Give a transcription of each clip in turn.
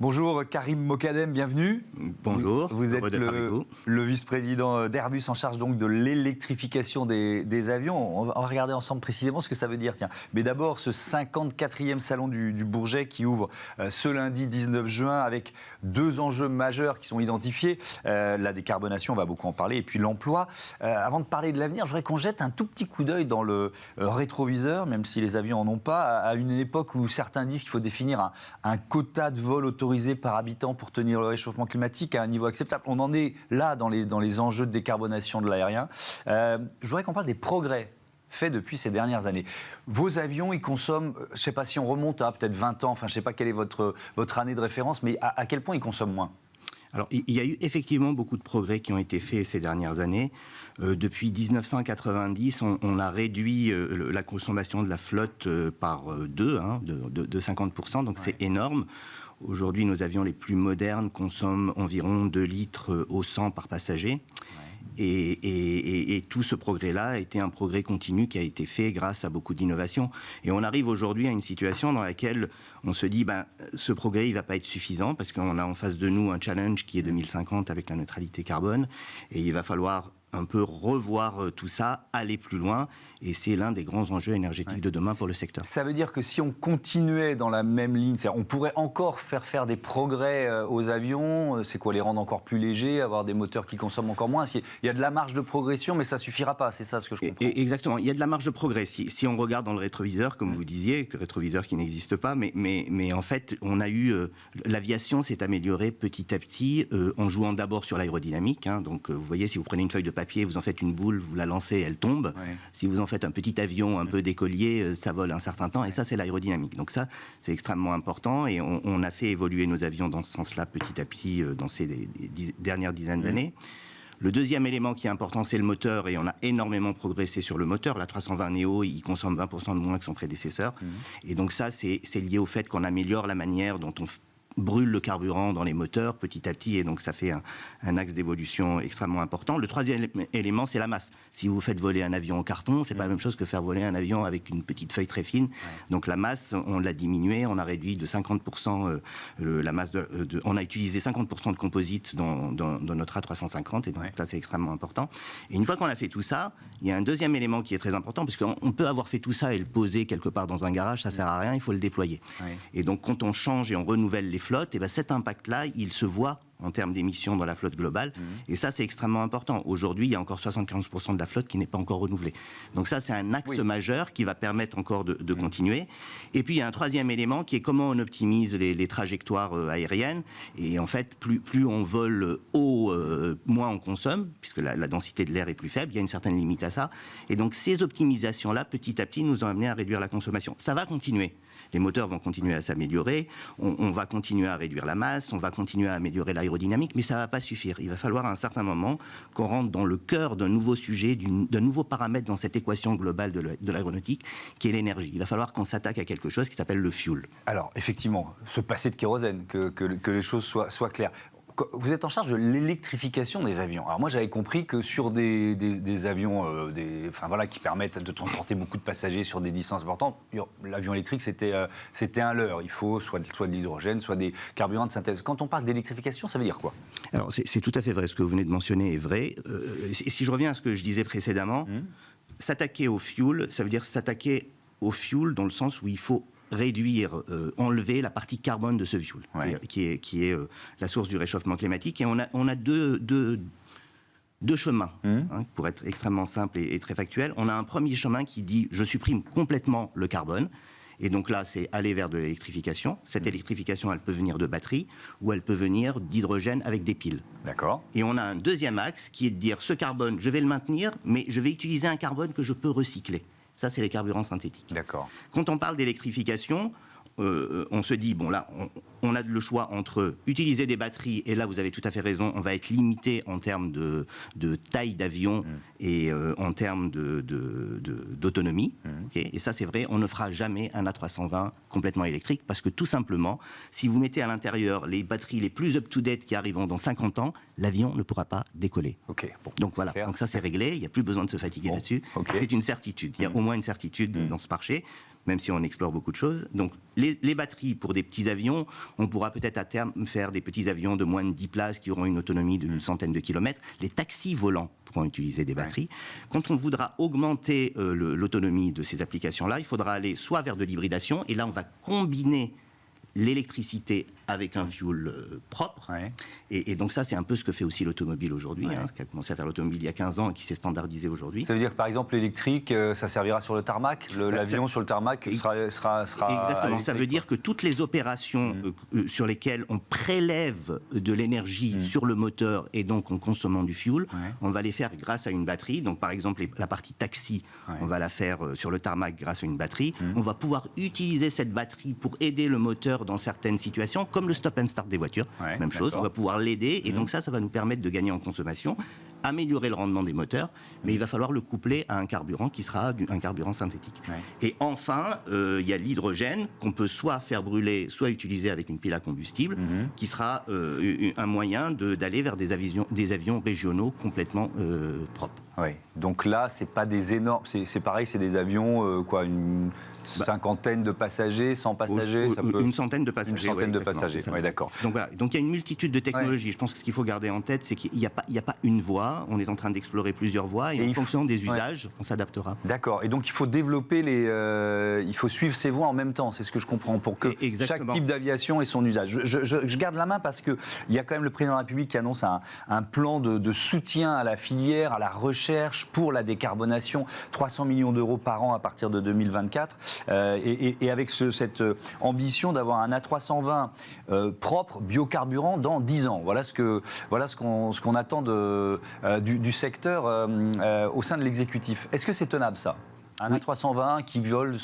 Bonjour Karim Mokadem, bienvenue. Bonjour, vous êtes le vice-président d'Airbus en charge donc de l'électrification des avions. On va regarder ensemble précisément ce que ça veut dire. Tiens. Mais d'abord, ce 54e salon du Bourget qui ouvre ce lundi 19 juin avec deux enjeux majeurs qui sont identifiés. La décarbonation, on va beaucoup en parler, et puis l'emploi. Avant de parler de l'avenir, je voudrais qu'on jette un tout petit coup d'œil dans le rétroviseur, même si les avions en ont pas, à une époque où certains disent qu'il faut définir un quota de vol autorisé par habitant pour tenir le réchauffement climatique à un niveau acceptable. On en est là dans les enjeux de décarbonation de l'aérien. Je voudrais qu'on parle des progrès faits depuis ces dernières années. Vos avions, ils consomment, je ne sais pas si on remonte à peut-être 20 ans, enfin je ne sais pas quelle est votre année de référence, mais à quel point ils consomment moins ? Alors, il y a eu effectivement beaucoup de progrès qui ont été faits ces dernières années. Depuis 1990, on a réduit la consommation de la flotte par deux, de 50%, donc c'est énorme. Aujourd'hui, nos avions les plus modernes consomment environ 2 litres au 100 par passager. Et tout ce progrès-là a été un progrès continu qui a été fait grâce à beaucoup d'innovations. Et on arrive aujourd'hui à une situation dans laquelle on se dit ce progrès il va pas être suffisant parce qu'on a en face de nous un challenge qui est 2050 avec la neutralité carbone. Et il va falloir un peu revoir tout ça, aller plus loin, et c'est l'un des grands enjeux énergétiques de demain pour le secteur. Ça veut dire que si on continuait dans la même ligne, on pourrait encore faire des progrès aux avions, c'est quoi, les rendre encore plus légers, avoir des moteurs qui consomment encore moins, il y a de la marge de progression, mais ça suffira pas, c'est ça ce que je comprends. Exactement, il y a de la marge de progrès. Si on regarde dans le rétroviseur, comme vous disiez, le rétroviseur qui n'existe pas, mais en fait, on a eu, l'aviation s'est améliorée petit à petit, en jouant d'abord sur l'aérodynamique, donc vous voyez, si vous prenez une feuille de papier, vous en faites une boule, vous la lancez, elle tombe. Oui. Si vous en faites un petit avion un peu d'écolier, ça vole un certain temps, et ça, c'est l'aérodynamique. Donc ça, c'est extrêmement important, et on a fait évoluer nos avions dans ce sens-là petit à petit dans ces dernières dizaines d'années. Le deuxième élément qui est important, c'est le moteur, et on a énormément progressé sur le moteur. La 320 Neo, il consomme 20% de moins que son prédécesseur. Et donc ça, c'est lié au fait qu'on améliore la manière dont on brûle le carburant dans les moteurs petit à petit, et donc ça fait un axe d'évolution extrêmement important. Le troisième élément, c'est la masse. Si vous faites voler un avion en carton, c'est pas la même chose que faire voler un avion avec une petite feuille très fine. Donc la masse, on l'a diminuée, on a réduit de 50% la masse on a utilisé 50% de composite dans notre A350, et donc ça c'est extrêmement important. Et une fois qu'on a fait tout ça, il y a un deuxième élément qui est très important, parce qu'on peut avoir fait tout ça et le poser quelque part dans un garage, ça sert à rien, il faut le déployer. Et donc quand on change et on renouvelle les flottes, et cet impact-là, il se voit en termes d'émissions dans la flotte globale. Et ça, c'est extrêmement important. Aujourd'hui, il y a encore 75% de la flotte qui n'est pas encore renouvelée. Donc ça, c'est un axe majeur qui va permettre encore de continuer. Et puis, il y a un troisième élément qui est comment on optimise les trajectoires aériennes. Et en fait, plus on vole haut, moins on consomme, puisque la densité de l'air est plus faible. Il y a une certaine limite à ça. Et donc, ces optimisations-là, petit à petit, nous ont amené à réduire la consommation. Ça va continuer. Les moteurs vont continuer à s'améliorer, on va continuer à réduire la masse, on va continuer à améliorer l'aérodynamique, mais ça ne va pas suffire. Il va falloir à un certain moment qu'on rentre dans le cœur d'un nouveau sujet, d'un nouveau paramètre dans cette équation globale de l'aéronautique, qui est l'énergie. Il va falloir qu'on s'attaque à quelque chose qui s'appelle le fuel. Alors, effectivement, se passer de kérosène, que les choses soient claires. Vous êtes en charge de l'électrification des avions. Alors moi, j'avais compris que sur des avions qui permettent de transporter beaucoup de passagers sur des distances importantes, l'avion électrique, c'était un leurre. Il faut soit de l'hydrogène, soit des carburants de synthèse. Quand on parle d'électrification, ça veut dire quoi ? Alors, c'est tout à fait vrai. Ce que vous venez de mentionner est vrai. Si je reviens à ce que je disais précédemment, s'attaquer au fuel, ça veut dire s'attaquer au fuel dans le sens où il faut réduire, enlever la partie carbone de ce fuel, qui est la source du réchauffement climatique. Et on a deux chemins, pour être extrêmement simple et très factuel. On a un premier chemin qui dit « je supprime complètement le carbone ». Et donc là, c'est aller vers de l'électrification. Cette électrification, elle peut venir de batteries ou elle peut venir d'hydrogène avec des piles. D'accord. Et on a un deuxième axe qui est de dire « ce carbone, je vais le maintenir, mais je vais utiliser un carbone que je peux recycler ». Ça, c'est les carburants synthétiques. D'accord. Quand on parle d'électrification, on se dit, bon là, on a le choix entre utiliser des batteries, et là vous avez tout à fait raison, on va être limité en termes de taille d'avion et en termes d'autonomie. Okay, et ça c'est vrai, on ne fera jamais un A320 complètement électrique, parce que tout simplement, si vous mettez à l'intérieur les batteries les plus up-to-date qui arriveront dans 50 ans, l'avion ne pourra pas décoller. Okay, bon, donc voilà, donc ça c'est réglé, il n'y a plus besoin de se fatiguer là-dessus. Okay. C'est une certitude, il y a au moins une certitude dans ce marché. même si on explore beaucoup de choses. Donc les batteries pour des petits avions, on pourra peut-être à terme faire des petits avions de moins de 10 places qui auront une autonomie d'une centaine de kilomètres. Les taxis volants pourront utiliser des batteries. Quand on voudra augmenter l'autonomie de ces applications-là, il faudra aller soit vers de l'hybridation, et là on va combiner l'électricité avec un fuel propre. Ouais. Et donc ça, c'est un peu ce que fait aussi l'automobile aujourd'hui, ce qui a commencé à faire l'automobile il y a 15 ans et qui s'est standardisé aujourd'hui. Ça veut dire que par exemple l'électrique, ça servira sur le tarmac, l'avion sur le tarmac sera exactement. Ça veut dire que toutes les opérations sur lesquelles on prélève de l'énergie sur le moteur et donc en consommant du fuel, on va les faire grâce à une batterie. Donc par exemple la partie taxi, on va la faire sur le tarmac grâce à une batterie. On va pouvoir utiliser cette batterie pour aider le moteur dans certaines situations, comme le stop and start des voitures. Même chose, on va pouvoir l'aider et donc ça va nous permettre de gagner en consommation, améliorer le rendement des moteurs, mais il va falloir le coupler à un carburant qui sera un carburant synthétique. Et enfin, il y a l'hydrogène qu'on peut soit faire brûler, soit utiliser avec une pile à combustible, qui sera un moyen d'aller vers des avions régionaux complètement propres. Oui. Donc là, c'est pas des énormes. C'est pareil, c'est des avions, une cinquantaine de passagers, 100 passagers, ça peut... Une centaine de passagers. Une centaine de passagers, oui, d'accord. Donc voilà. Donc il y a une multitude de technologies. Je pense que ce qu'il faut garder en tête, c'est qu'il n'y a pas une voie. On est en train d'explorer plusieurs voies et en fonction des usages, on s'adaptera. D'accord. Et donc il faut développer il faut suivre ces voies en même temps. C'est ce que je comprends pour que chaque type d'aviation ait son usage. Je garde la main parce que il y a quand même le président de la République qui annonce un plan de soutien à la filière, à la recherche pour la décarbonation, 300 millions d'euros par an à partir de 2024. Et avec cette ambition d'avoir un A320 propre, biocarburant, dans 10 ans. Voilà ce qu'on attend du secteur au sein de l'exécutif. Est-ce que c'est tenable, ça ? Un A320 qui vole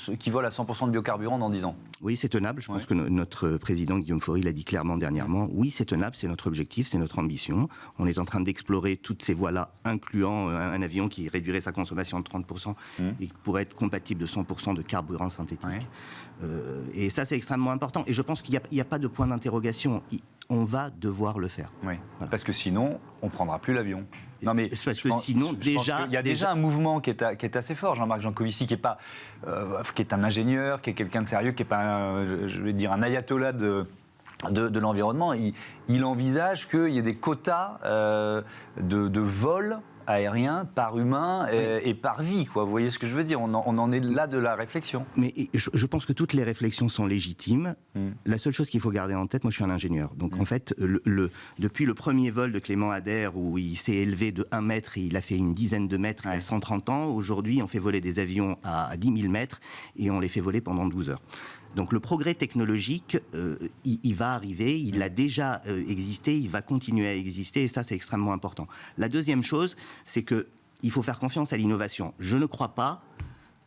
à 100% de biocarburant dans 10 ans. Oui, c'est tenable. Je pense que notre président Guillaume Faury l'a dit clairement dernièrement. Oui, c'est tenable, c'est notre objectif, c'est notre ambition. On est en train d'explorer toutes ces voies-là, incluant un avion qui réduirait sa consommation de 30% et qui pourrait être compatible de 100% de carburant synthétique. Et ça, c'est extrêmement important. Et je pense qu'il n'y a pas de point d'interrogation. On va devoir le faire. Oui. Voilà. Parce que sinon, on ne prendra plus l'avion. Non mais il y a déjà un mouvement qui est assez fort. Jean-Marc Jancovici, qui est un ingénieur, qui est quelqu'un de sérieux, qui n'est pas un ayatollah de l'environnement. Il envisage qu'il y ait des quotas de vol aérien par humain et par vie, quoi. Vous voyez ce que je veux dire ? On en est là de la réflexion. Mais je pense que toutes les réflexions sont légitimes. La seule chose qu'il faut garder en tête, moi je suis un ingénieur, donc en fait, depuis le premier vol de Clément Ader, où il s'est élevé de 1 mètre et il a fait une dizaine de mètres il y a 130 ans, aujourd'hui on fait voler des avions à 10 000 mètres et on les fait voler pendant 12 heures. Donc le progrès technologique, il va arriver, il a déjà existé, il va continuer à exister, et ça c'est extrêmement important. La deuxième chose, c'est qu'il faut faire confiance à l'innovation. Je ne crois pas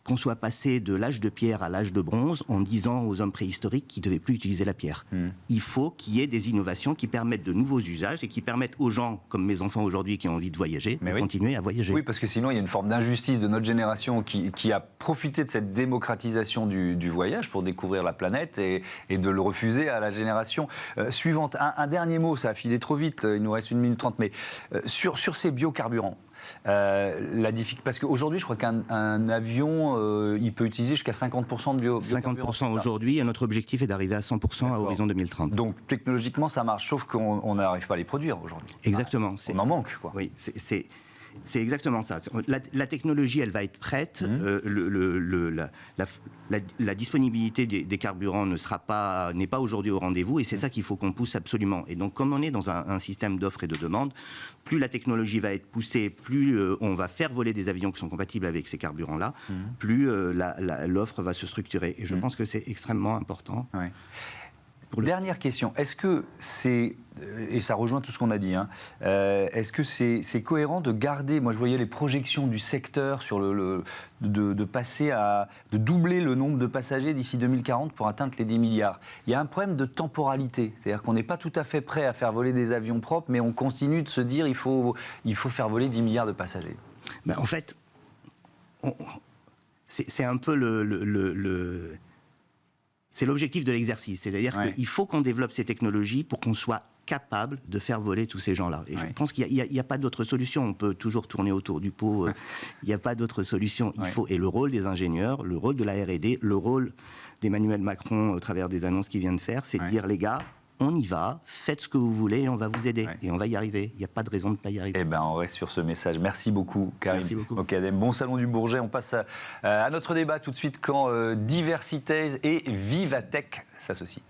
qu'on soit passé de l'âge de pierre à l'âge de bronze en disant aux hommes préhistoriques qu'ils ne devaient plus utiliser la pierre. Il faut qu'il y ait des innovations qui permettent de nouveaux usages et qui permettent aux gens, comme mes enfants aujourd'hui qui ont envie de voyager, de continuer à voyager. Oui, parce que sinon il y a une forme d'injustice de notre génération qui a profité de cette démocratisation du voyage pour découvrir la planète et de le refuser à la génération suivante. Un dernier mot, ça a filé trop vite, il nous reste 1 minute 30, mais sur ces biocarburants. Parce qu'aujourd'hui, je crois qu'un avion, il peut utiliser jusqu'à 50% de biocarburant. 50% aujourd'hui, et notre objectif est d'arriver à 100% à horizon 2030. Donc technologiquement, ça marche, sauf qu'on n'arrive pas à les produire aujourd'hui. Exactement. On en manque, quoi. Oui, c'est exactement ça. La technologie, elle va être prête. La disponibilité des carburants n'est pas aujourd'hui au rendez-vous, et c'est ça qu'il faut qu'on pousse absolument. Et donc, comme on est dans un système d'offres et de demandes, plus la technologie va être poussée, plus on va faire voler des avions qui sont compatibles avec ces carburants-là, plus l'offre va se structurer. Et je pense que c'est extrêmement important. Ouais. Dernière question, est-ce que c'est, et ça rejoint tout ce qu'on a dit, est-ce que c'est cohérent de garder, moi je voyais les projections du secteur sur de passer de doubler le nombre de passagers d'ici 2040 pour atteindre les 10 milliards. Il y a un problème de temporalité, c'est-à-dire qu'on n'est pas tout à fait prêt à faire voler des avions propres, mais on continue de se dire il faut faire voler 10 milliards de passagers. Ben, en fait, c'est un peu c'est l'objectif de l'exercice, c'est-à-dire qu'il faut qu'on développe ces technologies pour qu'on soit capable de faire voler tous ces gens-là. Et je pense qu'il n'y a pas d'autre solution. On peut toujours tourner autour du pot. Il n'y a pas d'autre solution. Et le rôle des ingénieurs, le rôle de la R&D, le rôle d'Emmanuel Macron au travers des annonces qu'il vient de faire, c'est de dire, les gars, on y va, faites ce que vous voulez et on va vous aider. Et on va y arriver. Il n'y a pas de raison de ne pas y arriver. Eh bien, on reste sur ce message. Merci beaucoup, Karim. Merci beaucoup. Mokadem. Bon salon du Bourget. On passe à notre débat tout de suite quand Diversitase et Vivatech s'associent.